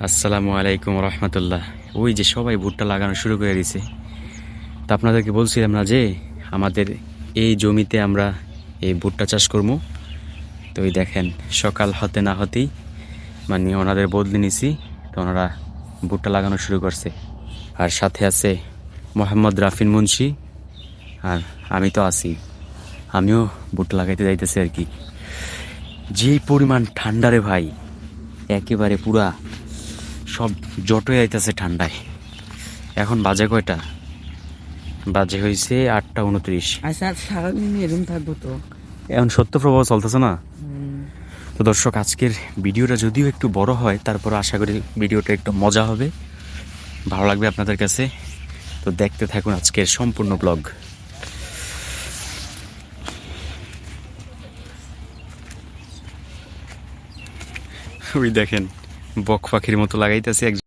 আসসালামু আলাইকুম রহমতুল্লাহ। ওই যে সবাই ভুট্টা লাগানো শুরু করে দিছে। তা আপনাদেরকে বলছিলাম না যে আমাদের এই জমিতে আমরা এই ভুট্টা চাষ করবো। তো ওই দেখেন সকাল হতে না হতেই মানে ওনাদের বদলে নিছি, তো ওনারা ভুট্টা লাগানো শুরু করছে। আর সাথে আছে মোহাম্মদ রাফিন মুন্সি, আর আমি তো আছি, আমিও ভুট্টা লাগাইতে যাইতেছি আর কি। যে পরিমাণ ঠান্ডা রে ভাই, একেবারে পুরা সব জটে যাইতেছে ঠান্ডায়। এখন বাজে কয়টা? বাজে হয়েছে 8:29। আচ্ছা, সারাদিন এরকম থাকবো তো? এখন সত্যপ্রবাহ চলতেছে না। তো দর্শক, আজকের ভিডিওটা যদিও একটু বড় হয়, তারপর আশা করি ভিডিওটা একটু মজা হবে, ভালো লাগবে আপনাদের কাছে। তো দেখতে থাকুন আজকের সম্পূর্ণ ব্লগ। ওই দেখেন বক পাখির মতো লাগাইতেছে একজন।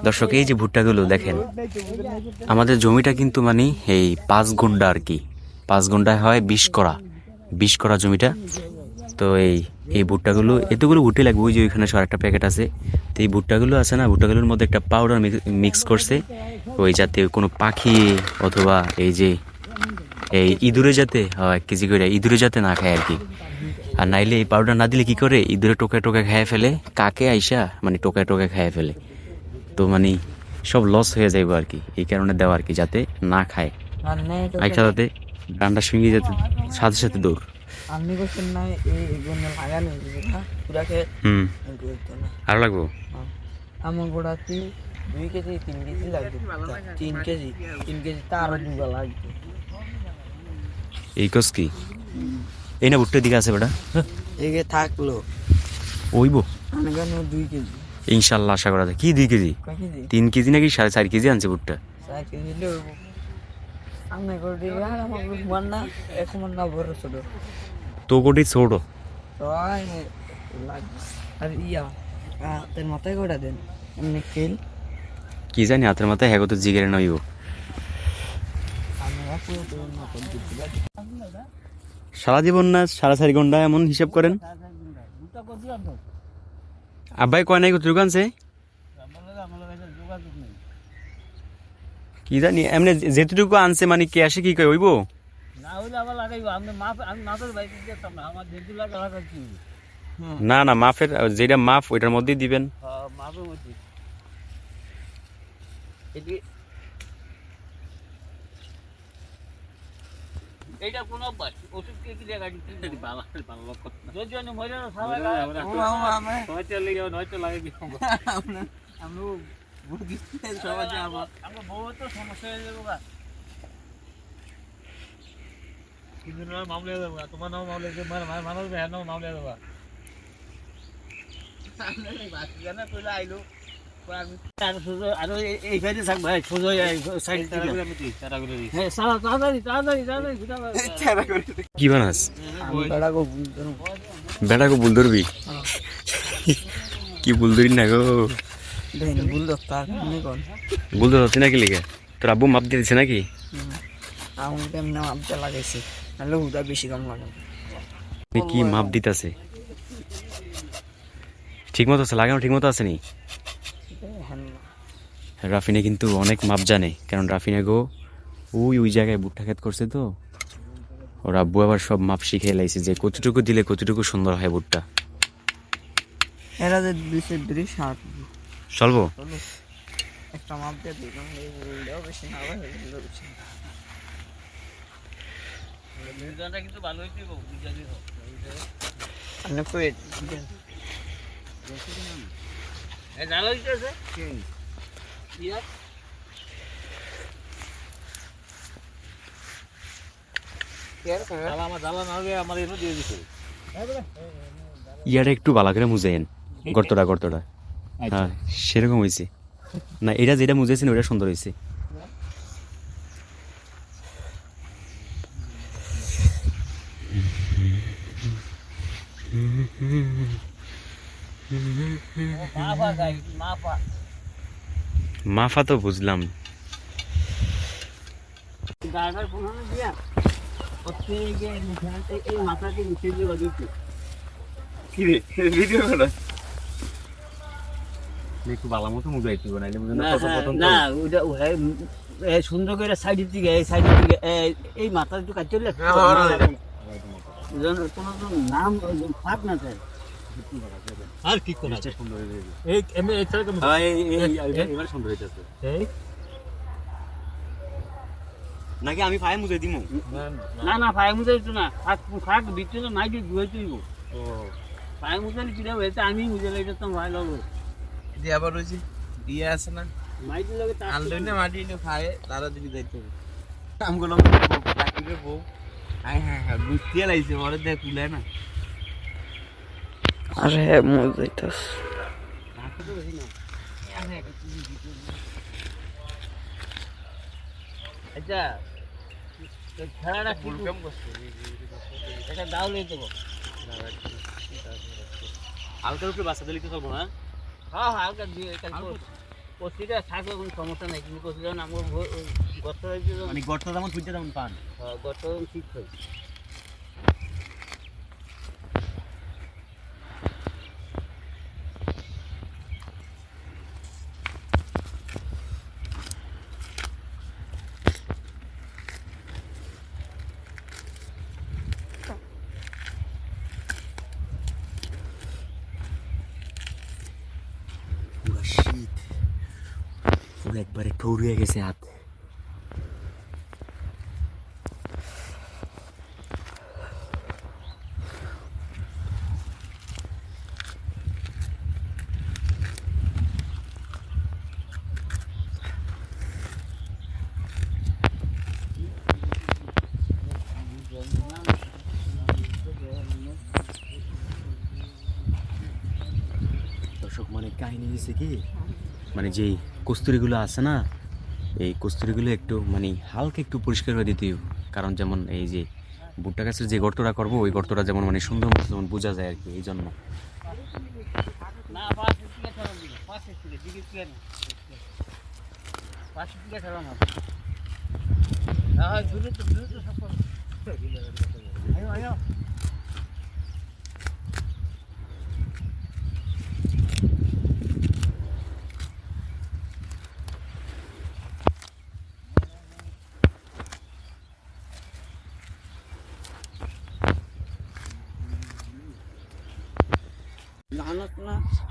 দর্শক, এই যে ভুট্টাগুলো দেখেন, আমাদের জমিটা কিন্তু মানে এই 5 গুন্ডা আর কি। 5 গুন্ডায় হয় 20 করা জমিটা। তো এই এই ভুট্টাগুলো এতগুলো ভুট্টি লাগবে, ওই যে ওইখানে একটা প্যাকেট আছে। তো এই ভুট্টাগুলো আছে না, ভুট্টাগুলোর মধ্যে একটা পাউডার মিক্স করছে, ওই যাতে কোনো পাখি অথবা এই যে এই ইঁদুরে যাতে 1 কেজি করে ইঁদুরে যাতে না খায় আর কি। আর নাইলে এই পাউডার না দিলে কি করে, ইঁদুরে টোকায় টোকায় খেয়ে ফেলে, কাকে আইসা মানে টোকায় টোকায় খেয়ে ফেলে। তো মানে সব লস হয়ে যাইব আর কি, এই কারণে দেওয়া আর কি, যাতে না খায়। আইসা যাতে ডান্ডা শুঙ্গি যাতে সাথে সাথে দৌড়। আপনি বলছেন না এইগুলো লাগানো পুরাকে আরো লাগবো। আমার গোড়াতে 2 কেজি 3 কেজি লাগবে। 3 কেজি তার দুবা লাগবে। এই কস কি এই না ভুট্টার দিকে আছে বেটা, এগে থাকলো ওইব আমি কেন 2 কেজি ইনশাল্লাহ আশা করা যায়। কি 2 কেজি? কয় কেজি? 3 কেজি নাকি 4.5 কেজি আনছে ভুট্টা? 4 কেজি লইব। আমি করে দিই আর আমার মন না এক মন না বড় ছোট তো কোটি ছোট তো আই লাগবে। আর ইয়া তেল মাথায় গোড়া দেন এমনি কেল কি জানি, হাতের মাথায় হ্যাগো তো জিগেরে নইব। আমরা পুরো তো না করতে সারা জীবন না 4.5 ঘন্টা এমন হিসাব করেন। আব্বাই কয় নাই কত আনছে কি জানি, এমনি যেটুকু আনছে মানে কে আসে কি কয় হইব না না, মাফের যেটা মাফ ওইটার মধ্যেই দিবেন। এইটা কোন অভ্যাস ওষুধ কে কি জায়গা দিতে দি বাবা ভালো লক্ষ্য যদি আমি মরে না সবাই নয়টা লেগে নয়টা লাগে কি আমরা আমরা বুদ্ধি সবাই যাব আমরা বহুত সমস্যা হয়ে যাবে বা কিন্তু না মামলা হয়ে যাবে, তোমার নাম মামলা যে মানুষ হ্যাঁ নাম মামলা হয়ে যাবে। সামনে বাস জানা কইলা আইলো আর এই সাইডে থাক ভাই, সোজা সাইড থেকে আমি দিই তারা করে দিই। হ্যাঁ সারা তাড়াতাড়ি কি বানাস? বেটা গো বুল ধরবি? কি বুল ধরি না গো, বুল দস্তা কোন বুল ধরতে নাকি লিখে তোর আব্বু মাপ দিয়ে দিছে নাকি? আমি এমনি মাপটা লাগাইছি, নাহলে হুদা বেশি কম লাগাবো। কি মাপ দিতেছে? ঠিক মতো আছে লাগানো, ঠিক মতো আছে নি? রাফিনে কিন্তু অনেক মাপ জানে, কারণ রাফিনে গো ওই জায়গায় ভুট্টা ক্ষেত করছে, তো ওর আব্বু আবার সব মাপ শিখে লাইছে যে কতটুকু দিলে কতটুকু সুন্দর হয় ভুট্টা। এরা যে দুইশো দুই ষাট চলবো একটা মাপ দিয়ে দিই, বেশি না হয় বেশি মিজানটা কিন্তু ভালো হইছে গো, মিজানই হোক আপনি কই এই জানা হইছে ইয়া জ্বালা না হলে আমার এনে দিয়ে দিছে। ইয়াটা একটু ভালো করে মুজেন, গর্তটা হ্যাঁ সেরকম হয়েছে না, এটা যেটা মুজেছেন ওটা সুন্দর হয়েছে। মাফা তো বুঝলাম, ভিডিও করা একটু ভালো মতো মুজাই দিব নাইলে বুঝুন না, কত প্রথম না ওইটা সুন্দর করে সাইডের দিকে এই মাথা একটু কাটতে কোনো নাম ফাঁক না থাকে আর কি কোন সুন্দর হয়ে যাবে এই এমনি এছাড়া কেমন এবার সুন্দর হইতাছে এই নাকি আমি ফায়ে মুজাই দিমু না না ফাই মুজা দিত না ফাঁক ফাঁক ভিতরে নাই দিয়ে ধুয়ে তুইব ও ফাই মুজালি কিনা হয়েছে আমি মুজালে এটা তো ভাই লাগবে এটি আবার ওই যে ইয়ে আছে না মাইটি লাগে আনলই না মাটি এনে খায় তারা দিবি যাইতে হবে আমগুলো চাকরিরে বউ হ্যাঁ হ্যাঁ হ্যাঁ বুঝতে লাইছে পরে দেখ কুলে না আরে মজাইতাস আচ্ছা খেলাটা কি এটা দাও লই দেবো হালকার উপরে বাচ্চা দিলে কি চলবো না হ্যাঁ হ্যাঁ হালকা দিয়ে কষিটা থাকলে কোনো সমস্যা নাই কিন্তু কষিটা আমার গর্ত মানে গর্ত যেমন খুঁজতে তেমন পান গর্ত ঠিক হয় পুরো শীত পুরো একবারে ঠৌর হয়ে গেছে হাত দর্শক মানে কাহিনী হয়েছে কি মানে যেই কস্তুরিগুলো আছে না এই কস্তুরিগুলো একটু মানে হালকা একটু পরিষ্কার করে দিতে হবে। কারণ যেমন এই যে ভুট্টা গাছের যে গর্তটা করবো ওই গর্তটা যেমন মানে সুন্দর মতো যেমন বোঝা যায় আর কি এই জন্য না পাঁচের থেকে ছাড়াম দিকে পাঁচের থেকে দিকে কি না পাঁচের থেকে ছাড়াম হ্যাঁ দূরে তো সব আয়ো আয়ো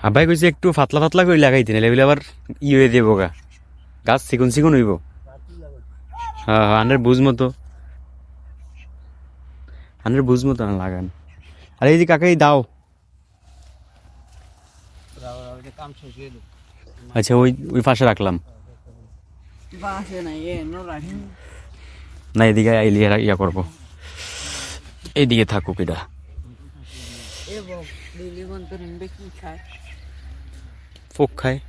আব্বাই কইছে একটু পাতলা পাতলা করে লাগাইতে নাহলে এগুলো আবার ই হয়ে দেবো গা গাছ চিকন চিকন হইব হ্যাঁ হ্যাঁ আনের বুঝ মতো না লাগান আর এই যে কাকাই দাও কাম শেষ হয়ে গেল আচ্ছা ওই ওই পাশে রাখলাম বাসে না এ নো রাখি না এদিকে আইলে ইয়া করবো এইদিকে থাকুক এটা এ বউ লিলি বন্তর ইনবে কি খায় ফোক খায়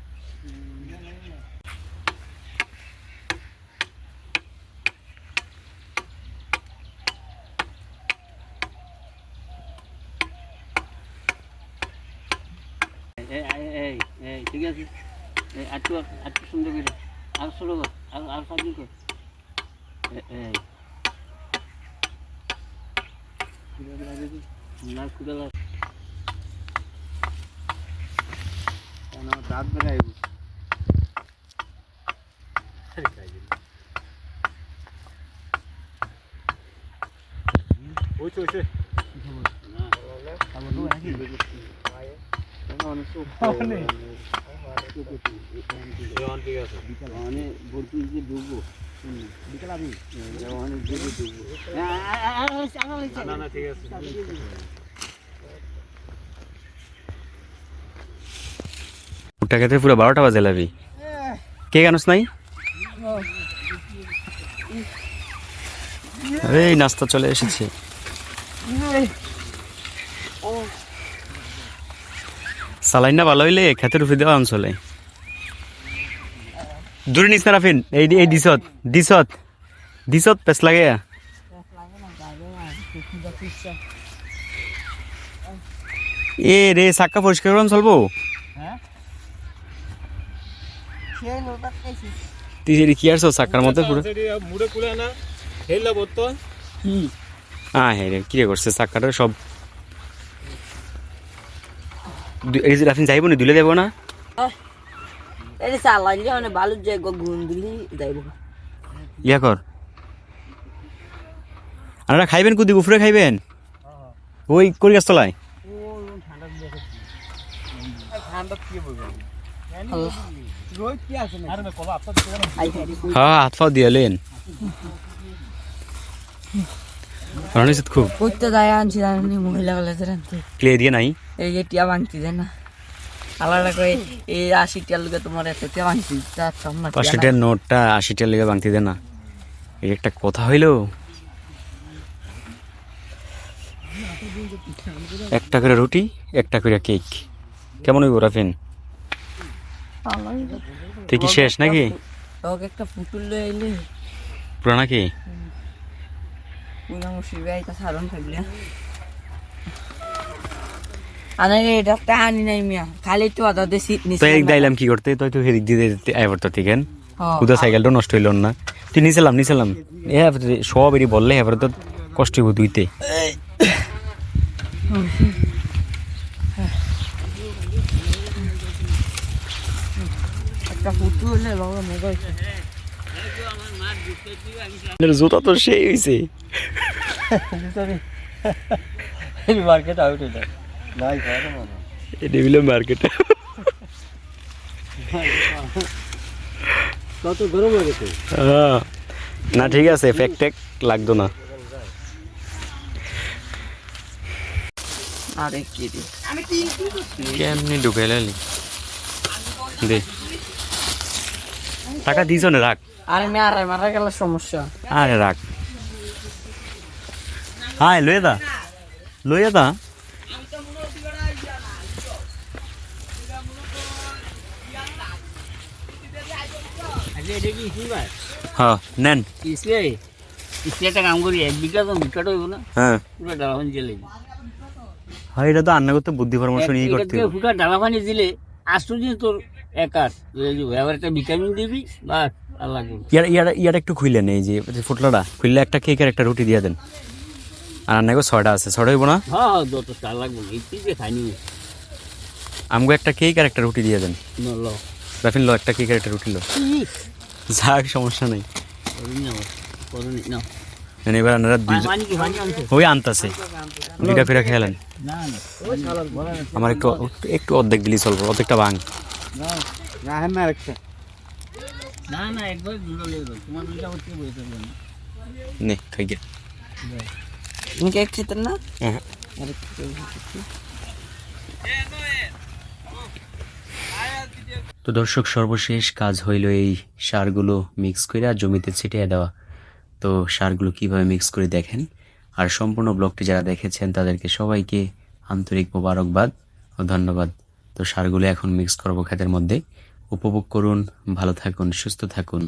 এই ঠিক আছে একটু একটু সুন্দর করে আর ছোটো কর আর সাজিয়ে কর না খুদা লাগ দাঁত বেড়াই ভুট্টা খেতে পুরো 12টা বাজে লাবি কে জানোস নাই এই নাস্তা চলে এসেছে সালাইন না ভালো হইলে খেতের উপরে দেওয়া অঞ্চলে দূরে নিস না রাফিন এই এই দিছত পেস লাগে এ রে সাক্কা পরিষ্কার করুন চলবো তুই কি আর সাক্কার মধ্যে পুরো মুড়ে কুড়ে না হেলা বতো হ্যাঁ হ্যাঁ রে কি করছে সাক্কাটা সব এই যে রাফিন যাইব না দুলে দেবো না এটা চালাইলে মানে বালুর জায়গা গুণ দিলি যাইব ইয়া কর আপনারা খাইবেন কুদি গুফরে খাইবেন ওই করি গাছ তলায় হ্যাঁ হাত ফাও দিয়ে লেন খুব করতে যায় আনছি জানি মহিলা কলেজের আনতে ক্লে দিয়ে নাই এই যে টিয়া ভাঙতি দেয় না আলাদা করে এই 80 টিয়ার লোকে তোমার একটা টিয়া ভাঙতি তার সামনে 500 টাকার নোটটা 80 টাকার লেগে ভাঙতে দে না এই একটা কথা হইলো একটা করে রুটি একটা করে কেক কেমন হইব রাফিন তুই কি শেষ নাকি তোকে একটা পুতুল লয়ে আইলে পুরা নাকি পুরা মুসিবে আইতা সারন থাকলে আনে এটা একটা আনি নাই মিয়া খালি তো আদা দে সিট নিছে তো এক দাইলাম কি করতে তুই তো হেদিক দিয়ে আইবার তো ঠিক হ্যাঁ। কুদা সাইকেলটা নষ্ট হইল না তুই নিছিলাম এ সব এরই বললে এবার তো কষ্ট হইব দুইতে একটা পুতুল হলে বাবা মজা হইছে জুতা তো সেই হইছে মার্কেট আউট এটা এটা বিলে মার্কেটে কত গরম হয়ে গেছে না ঠিক আছে ফেক টেক লাগতো না আরে কি রে কেমনি ঢুকাইলি দে টাকা দিছ না রাখ আরে মেয়ারে মারা গেল সমস্যা আরে রাখ হাই লইয়া দা আজকে এটা কি কি ভাই হ্যাঁ নেন ইসলে একটা কাম করি 1 বিঘা তো বিঘাটা হইব না হ্যাঁ পুরো ডালা পানি দিলে হয় এটা তো আন্না করতে বুদ্ধি পরামর্শ নিয়ে করতে হবে। পুরো ডালা পানি দিলে আসতো দিন তোর একার এবার একটা ভিটামিন দিবি বাস আর লাগবে ইয়ার একটু খুইলে নেই যে ফুটলাটা খুললে একটা কেক আর একটা রুটি দিয়ে দেন আর আন্নাকে 6টা আছে 6টা হইব না হ্যাঁ হ্যাঁ যত চাল লাগবে এই যে খাইনি আমগো একটা কেক আর একটা রুটি দিয়ে দেন ল রাফিন লো একটা কেক আর একটা রুটি লো যাক সমস্যা নেই করুন না মানে এবার আপনারা পানি কি পানি আনছে ওই আনতাছে দুইটা ফেরা খেলেন না না ওই শালার বলা না আমার একটু একটু অর্ধেক দিলি চলবো অর্ধেকটা ভাঙ না হ্যাঁ না রাখছে না না একবার জুড়ে লেগে তোমার দুইটা করতে বলতে হবে না নে খাই গে তুমি কেক খেতেন না হ্যাঁ আরে তো দর্শক সর্বশেষ কাজ হইল এই সারগুলো মিক্স করে আর জমিতে ছিটিয়ে দেওয়া তো সারগুলো কিভাবে মিক্স করে দেখেন আর সম্পূর্ণ ব্লগটি যারা দেখেছেন তাদেরকে সবাইকে আন্তরিক মোবারকবাদ ও ধন্যবাদ তো সারগুলো এখন মিক্স করবো ক্ষেতের মধ্যে উপভোগ করুন ভালো থাকুন সুস্থ থাকুন